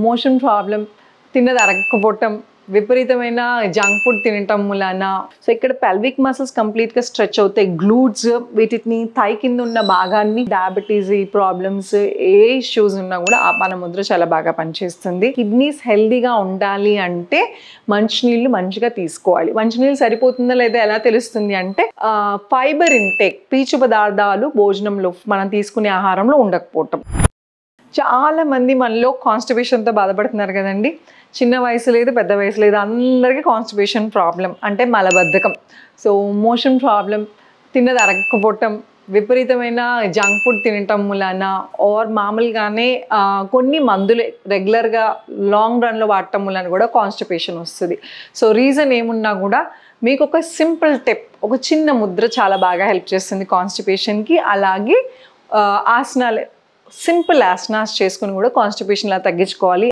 Motion problem, తిన్నది అరగకపోవటం, విపరీతమైన junk food తినటం మూలాన సో ఇక్కడ పెల్విక్ మసిల్స్ కంప్లీట్గా స్ట్రెచ్ అవుతాయి. గ్లూట్స్ వీటిని థై కింద ఉన్న భాగాన్ని డయాబెటీస్ ఈ ప్రాబ్లమ్స్ ఏ ఇష్యూస్ ఉన్నా కూడా ఆపాన ముద్ర చాలా బాగా పనిచేస్తుంది. కిడ్నీస్ హెల్దీగా ఉండాలి అంటే మంచినీళ్ళు మంచిగా తీసుకోవాలి. మంచినీళ్ళు సరిపోతుందా లేదా ఎలా తెలుస్తుంది అంటే ఫైబర్ ఇంటేక్, పీచు పదార్థాలు భోజనంలో మనం తీసుకునే ఆహారంలో ఉండకపోవటం. చాలా మంది మనలో కాన్స్టిపేషన్తో బాధపడుతున్నారు కదండి. చిన్న వయసు లేదు, పెద్ద వయసు లేదు, అందరికీ కాన్స్టిపేషన్ ప్రాబ్లం అంటే మలబద్ధకం. సో మోషన్ ప్రాబ్లం, తిన్నది అరగకపోవటం, విపరీతమైన జంక్ ఫుడ్ తినటం మూలాన ఆర్ మామూలుగానే కొన్ని మందులు రెగ్యులర్గా లాంగ్ రన్లో వాడటం మూలాన కూడా కాన్స్టిపేషన్ వస్తుంది. సో రీజన్ ఏమున్నా కూడా మీకు ఒక సింపుల్ టిప్, ఒక చిన్న ముద్ర చాలా బాగా హెల్ప్ చేస్తుంది కాన్స్టిపేషన్కి. అలాగే ఆసనాలు, సింపుల్ ఆసనాస్ చేసుకుని కూడా కాన్స్టిపేషన్లా తగ్గించుకోవాలి.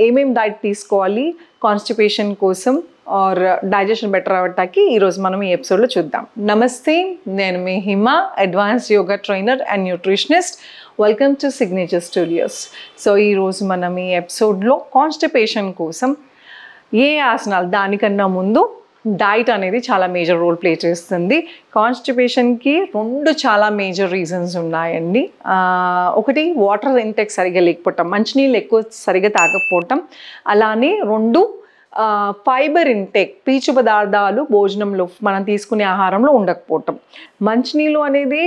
ఏమేమి డైట్ తీసుకోవాలి కాన్స్టిపేషన్ కోసం ఆర్ డైజెషన్ బెటర్ అవ్వటానికి ఈరోజు మనం ఈ ఎపిసోడ్లో చూద్దాం. నమస్తే, నేను మీ Hima, advance yoga trainer and nutritionist. Welcome to signature studios. So ఈరోజు మనం ఈ ఎపిసోడ్లో కాన్స్టిపేషన్ కోసం ఏ ఆసనాలు, దానికన్నా ముందు డైట్ అనేది చాలా మేజర్ రోల్ ప్లే చేస్తుంది. కాన్స్టిపేషన్కి రెండు చాలా మేజర్ రీజన్స్ ఉన్నాయండి. ఒకటి వాటర్ ఇంటేక్ సరిగా లేకపోవటం, మంచినీళ్ళు ఎక్కువ సరిగా తాగకపోవటం. అలానే రెండు ఫైబర్ ఇంటేక్, పీచు పదార్థాలు భోజనంలో మనం తీసుకునే ఆహారంలో ఉండకపోవటం. మంచినీళ్ళు అనేది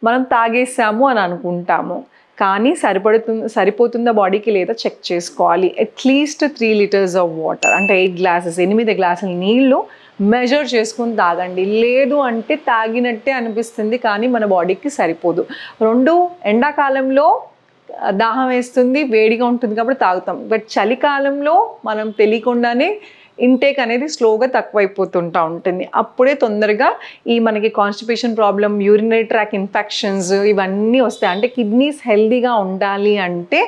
మనం తాగేసాము అని అనుకుంటాము, కానీ సరిపోతుందా బాడీకి లేదా చెక్ చేసుకోవాలి. అట్లీస్ట్ 3 liters ఆఫ్ వాటర్ అంటే 8 glasses, 8 గ్లాసుల నీళ్ళు మెజర్ చేసుకుని తాగండి. లేదు అంటే తాగినట్టే అనిపిస్తుంది కానీ మన బాడీకి సరిపోదు. రెండు, ఎండాకాలంలో దాహం వేస్తుంది, వేడిగా ఉంటుంది కాబట్టి తాగుతాం. బట్ చలికాలంలో మనం తెలియకుండానే ఇంటేక్ అనేది స్లోగా తక్కువైపోతుంటూ ఉంటుంది. అప్పుడే తొందరగా ఈ మనకి constipation problem, urinary tract infections ఇవన్నీ వస్తాయి. అంటే కిడ్నీస్ హెల్దీగా ఉండాలి అంటే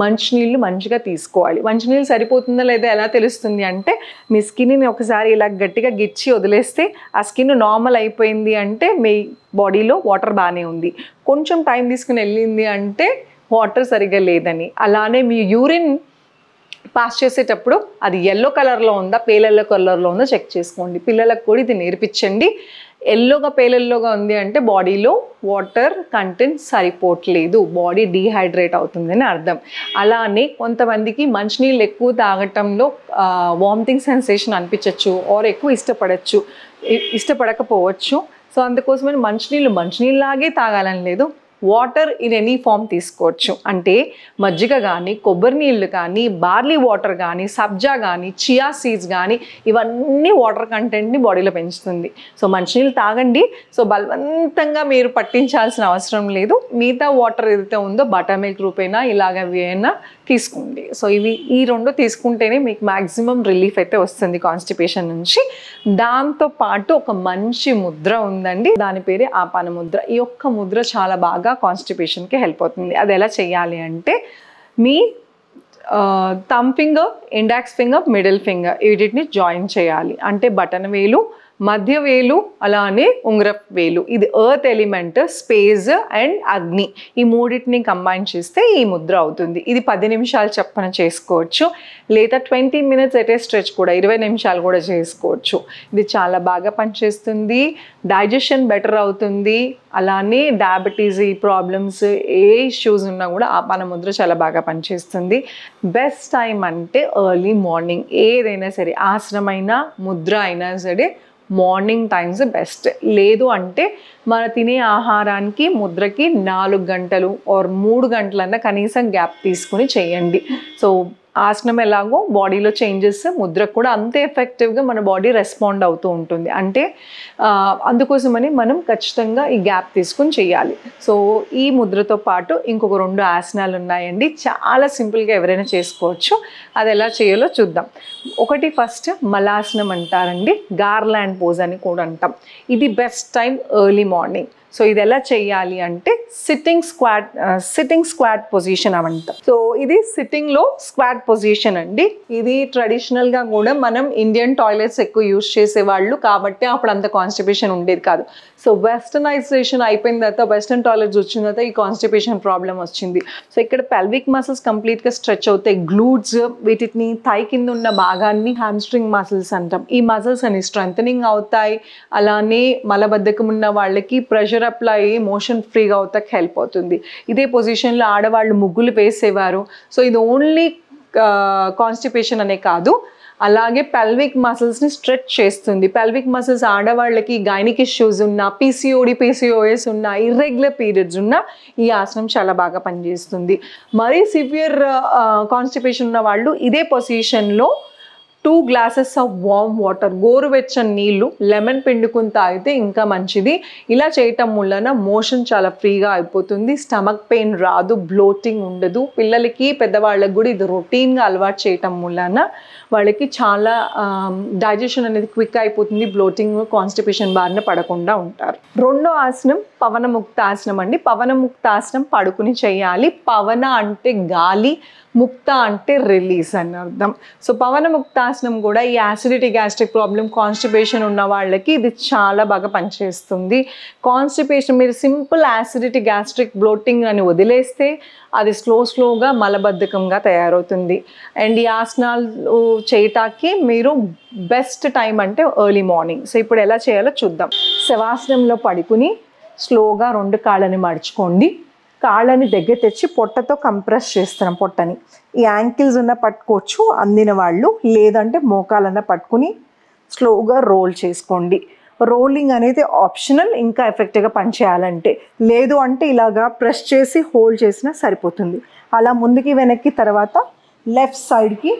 మంచినీళ్ళు మంచిగా తీసుకోవాలి. మంచినీళ్ళు సరిపోతుందా లేదా ఎలా తెలుస్తుంది అంటే మీ స్కిన్ని ఒకసారి ఇలా గట్టిగా గిచ్చి వదిలేస్తే ఆ స్కిన్ నార్మల్ అయిపోయింది అంటే మీ బాడీలో వాటర్ బాగానే ఉంది. కొంచెం టైం తీసుకుని వెళ్ళింది అంటే వాటర్ సరిగ్గా లేదని. అలానే మీ యూరిన్ పాస్ చేసేటప్పుడు అది ఎల్లో కలర్లో ఉందా, పేల్ ఎల్లో కలర్లో ఉందా చెక్ చేసుకోండి. పిల్లలకు కూడా ఇది నేర్పించండి. ఎల్లోగా, పేలెల్లోగా ఉంది అంటే బాడీలో వాటర్ కంటెంట్ సరిపోవట్లేదు, బాడీ డీహైడ్రేట్ అవుతుందని అర్థం. అలానే కొంతమందికి మంచినీళ్ళు ఎక్కువ తాగటంలో వామిటింగ్ సెన్సేషన్ అనిపించవచ్చు ఆర్ ఎక్కువ ఇష్టపడకపోవచ్చు. సో అందుకోసమని మంచినీళ్ళలాగే తాగాలని లేదు, వాటర్ ఇన్ ఎనీ ఫామ్ తీసుకోవచ్చు. అంటే మజ్జిగ కానీ, కొబ్బరి నీళ్ళు కానీ, బార్లీ వాటర్ కానీ, సబ్జా కానీ, చియా సీడ్స్ కానీ ఇవన్నీ వాటర్ కంటెంట్ని బాడీలో పెంచుతుంది. సో మంచినీళ్ళు తాగండి. సో బలవంతంగా మీరు పట్టించాల్సిన అవసరం లేదు. మిగతా వాటర్ ఏదైతే ఉందో బటర్ మిల్క్ రూపేనా ఇలాగవి అయినా తీసుకోండి. సో ఈ రెండు తీసుకుంటేనే మీకు మ్యాక్సిమం రిలీఫ్ అయితే వస్తుంది కాన్స్టిపేషన్ నుంచి. దాంతోపాటు ఒక మంచి ముద్ర ఉందండి, దాని పేరే ఆపాన ముద్ర. ఈ ఒక్క ముద్ర చాలా బాగా కాన్స్టిపేషన్కి హెల్ప్ అవుతుంది. అది ఎలా చేయాలి అంటే మీ thumb finger, index finger, middle finger వీటిని జాయిన్ చేయాలి. అంటే బటన్ వేలు, మధ్య వేలు, అలానే ఉంగరపు వేలు. ఇది ఎర్త్ ఎలిమెంట్, స్పేస్ అండ్ అగ్ని, ఈ మూడింటిని కంబైన్ చేస్తే ఈ ముద్ర అవుతుంది. ఇది 10 నిమిషాలు చొప్పున చేసుకోవచ్చు, లేదా 20 minutes ఎటే స్ట్రెచ్ కూడా 20 నిమిషాలు కూడా చేసుకోవచ్చు. ఇది చాలా బాగా పనిచేస్తుంది, డైజెషన్ బెటర్ అవుతుంది. అలానే డయాబెటీస్ ఈ ప్రాబ్లమ్స్ ఏ ఇష్యూస్ ఉన్నా కూడా ఆపాన ముద్ర చాలా బాగా పనిచేస్తుంది. బెస్ట్ టైం అంటే ఎర్లీ మార్నింగ్. ఏదైనా సరే, ఆసనమైనా ముద్ర అయినా సరే మార్నింగ్ టైమ్స్ బెస్ట్. లేదు అంటే మన తినే ఆహారానికి ముద్రకి 4 గంటలు ఆర్ 3 గంటలన్నా కనీసం గ్యాప్ తీసుకుని చేయండి. సో ఆసనం ఎలాగో బాడీలో చేంజెస్, ముద్రకు కూడా అంతే ఎఫెక్టివ్గా మన బాడీ రెస్పాండ్ అవుతూ ఉంటుంది. అంటే అందుకోసమని మనం ఖచ్చితంగా ఈ గ్యాప్ తీసుకుని చేయాలి. సో ఈ ముద్రతో పాటు ఇంకొక 2 ఆసనాలు ఉన్నాయండి, చాలా సింపుల్గా ఎవరైనా చేసుకోవచ్చు. అది ఎలా చేయాలో చూద్దాం. ఒకటి ఫస్ట్ మలాసనం అంటారండి, గార్లాండ్ పోజ్ అని కూడా అంటాం. ఇది best time early morning. So ఇది ఎలా చేయాలి అంటే సిట్టింగ్ స్క్వాట్ పొజిషన్ అవంట. సో ఇది సిట్టింగ్ లో స్క్వాట్ పొజిషన్ అండి. ఇది ట్రెడిషనల్ గా కూడా మనం ఇండియన్ టాయిలెట్స్ ఎక్కువ యూజ్ చేసేవాళ్ళు కాబట్టి అప్పుడు అంత కాన్స్టిపేషన్ ఉండేది కాదు. సో వెస్టర్నైజేషన్ అయిపోయిన తర్వాత వెస్టర్న్ టాయిలెట్స్ వచ్చిన తర్వాత ఈ కాన్స్టిపేషన్ ప్రాబ్లం వచ్చింది. సో ఇక్కడ పెల్విక్ మసిల్స్ కంప్లీట్గా స్ట్రెచ్ అవుతాయి. గ్లూట్స్, వీటిని థై కింద ఉన్న భాగాన్ని హ్యామ్స్ట్రింగ్ మసిల్స్ అంటాం. ఈ మసిల్స్ అని స్ట్రెంథనింగ్ అవుతాయి. అలానే మలబద్ధకం ఉన్న వాళ్ళకి ప్రెషర్ అప్లై అయ్యి మోషన్ ఫ్రీగా అవుతాకి హెల్ప్ అవుతుంది. ఇదే పొజిషన్లో ఆడవాళ్ళు ముగ్గులు వేసేవారు. సో ఇది ఓన్లీ కాన్స్టిపేషన్ అనే కాదు, అలాగే పెల్విక్ మసిల్స్ని స్ట్రెచ్ చేస్తుంది. పెల్విక్ మసిల్స్ ఆడవాళ్ళకి గైనిక్ ఇష్యూస్ ఉన్న, PCOS ఉన్న, ఇర్రెగ్యులర్ పీరియడ్స్ ఉన్న ఈ ఆసనం చాలా బాగా పనిచేస్తుంది. మరీ సివియర్ కాన్స్టిపేషన్ ఉన్న వాళ్ళు ఇదే పొజిషన్లో 2 glasses ఆఫ్ వార్మ్ వాటర్, గోరువెచ్చని నీళ్ళు, లెమన్ పిండుకుని తాగితే ఇంకా మంచిది. ఇలా చేయటం వలన మోషన్ చాలా ఫ్రీగా అయిపోతుంది, స్టమక్ పెయిన్ రాదు, బ్లోటింగ్ ఉండదు. పిల్లలకి పెద్దవాళ్ళకి కూడా ఇది రొటీన్గా అలవాటు చేయటం వలన వాళ్ళకి చాలా డైజెషన్ అనేది క్విక్ అయిపోతుంది, బ్లోటింగ్, కాన్స్టిపేషన్ బారిన పడకుండా ఉంటారు. రెండో ఆసనం పవనముక్తాసనం అండి. పవనముక్తాసనం పడుకుని చేయాలి. పవన అంటే గాలి, ముక్త అంటే రిలీజ్ అని అర్థం. సో పవనముక్తాసనం కూడా ఈ యాసిడిటీ, గ్యాస్ట్రిక్ ప్రాబ్లం, కాన్స్టిపేషన్ ఉన్న వాళ్ళకి ఇది చాలా బాగా పనిచేస్తుంది. కాన్స్టిపేషన్ మీరు సింపుల్ యాసిడిటీ, గ్యాస్ట్రిక్, బ్లోటింగ్ అని వదిలేస్తే అది స్లోగా మలబద్ధకంగా తయారవుతుంది. అండ్ ఈ ఆసనాలు చేయటానికి మీరు బెస్ట్ టైం అంటే ఎర్లీ మార్నింగ్. సో ఇప్పుడు ఎలా చేయాలో చూద్దాం. శవాసనంలో పడుకుని స్లోగా 2 కాళ్ళని మడుచుకోండి. కాళ్ళని దగ్గర తెచ్చి పొట్టతో కంప్రెస్ చేస్తున్నాం పొట్టని. ఈ యాంకిల్స్ ఉన్న పట్టుకోవచ్చు అందిన వాళ్ళు, లేదంటే మోకాలన్న పట్టుకుని స్లోగా రోల్ చేసుకోండి. రోలింగ్ అనేది ఆప్షనల్, ఇంకా ఎఫెక్టివ్గా పనిచేయాలంటే. లేదు అంటే ఇలాగా ప్రెస్ చేసి హోల్డ్ చేసినా సరిపోతుంది. అలా ముందుకి వెనక్కి తర్వాత లెఫ్ట్ సైడ్కి,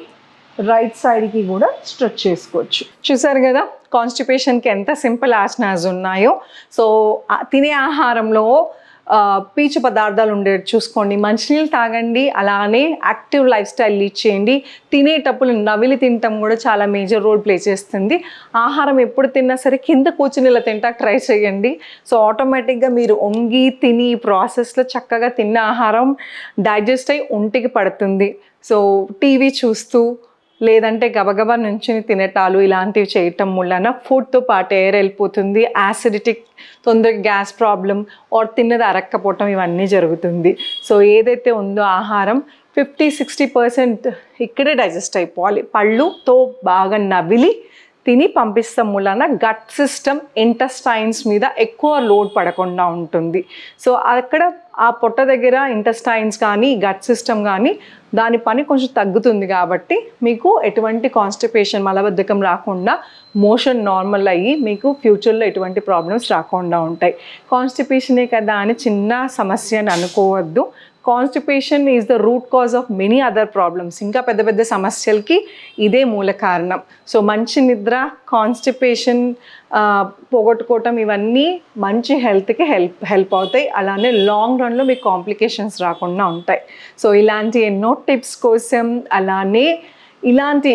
రైట్ సైడ్కి కూడా స్ట్రెచ్ చేసుకోవచ్చు. చూసారు కదా కాన్స్టిపేషన్కి ఎంత సింపుల్ ఆసనాస్ ఉన్నాయో. సో తినే ఆహారంలో పీచు పదార్థాలు ఉండేది చూసుకోండి, మంచినీళ్ళు తాగండి, అలానే యాక్టివ్ లైఫ్ స్టైల్ లీడ్ చేయండి. తినేటప్పుడు నవిలి తినటం కూడా చాలా మేజర్ రోల్ ప్లే చేస్తుంది. ఆహారం ఎప్పుడు తిన్నా సరే కింద కూర్చుని ఇలా తింటా ట్రై చేయండి. సో ఆటోమేటిక్గా మీరు వంగి తిని ఈ ప్రాసెస్లో చక్కగా తిన్న ఆహారం డైజెస్ట్ అయ్యి ఒంటికి పడుతుంది. సో టీవీ చూస్తూ లేదంటే గబగబా నుంచుని తినటాలు ఇలాంటివి చేయటం వలన ఫుడ్తో పాటు ఎయిర్ వెళ్ళిపోతుంది, యాసిడిటిక్, తొందరగా గ్యాస్ ప్రాబ్లం, ఆర్ తిన్నది అరక్కపోవటం ఇవన్నీ జరుగుతుంది. సో ఏదైతే ఉందో ఆహారం 50-60% ఇక్కడే డైజెస్ట్ అయిపోవాలి. పళ్ళుతో బాగా నవిలి తిని పంపిస్తాం వలన గట్ సిస్టమ్, ఇంటెస్టైన్స్ మీద ఎక్కువ లోడ్ పడకుండా ఉంటుంది. సో అక్కడ ఆ పొట్ట దగ్గర ఇంటెస్టైన్స్ కానీ గట్ సిస్టమ్ కానీ దాని పని కొంచెం తగ్గుతుంది. కాబట్టి మీకు ఎటువంటి కాన్స్టిపేషన్, మలబద్ధకం రాకుండా మోషన్ నార్మల్ అయ్యి మీకు ఫ్యూచర్లో ఎటువంటి ప్రాబ్లమ్స్ రాకుండా ఉంటాయి. కాన్స్టిపేషనే కదా అని చిన్న సమస్య అని అనుకోవద్దు. Constipation is the root cause of many other problems. ఇంకా పెద్ద పెద్ద సమస్యలకి ఇదే మూల కారణం. సో మంచి నిద్ర, కాన్స్టిపేషన్ పోగొట్టుకోవటం ఇవన్నీ మంచి హెల్త్కి హెల్ప్ అవుతాయి. అలానే లాంగ్ రన్లో మీకు కాంప్లికేషన్స్ రాకుండా ఉంటాయి. సో ఇలాంటి ఎన్నో టిప్స్ కోసం, అలానే ఇలాంటి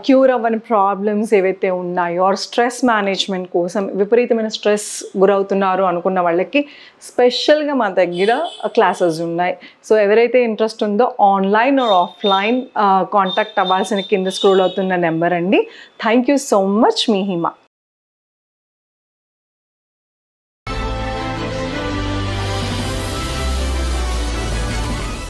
క్యూర్ అవ్వని ప్రాబ్లమ్స్ ఏవైతే ఉన్నాయో ఆర్ స్ట్రెస్ మేనేజ్మెంట్ కోసం, విపరీతమైన స్ట్రెస్ గురవుతున్నారు అనుకున్న వాళ్ళకి స్పెషల్గా మా దగ్గర క్లాసెస్ ఉన్నాయి. సో ఎవరైతే ఇంట్రెస్ట్ ఉందో ఆన్లైన్ ఆర్ ఆఫ్లైన్ కాంటాక్ట్ అవ్వాల్సిన కింద స్క్రోల్ అవుతున్న నెంబర్ అండి. Thank you so much. Me Hima.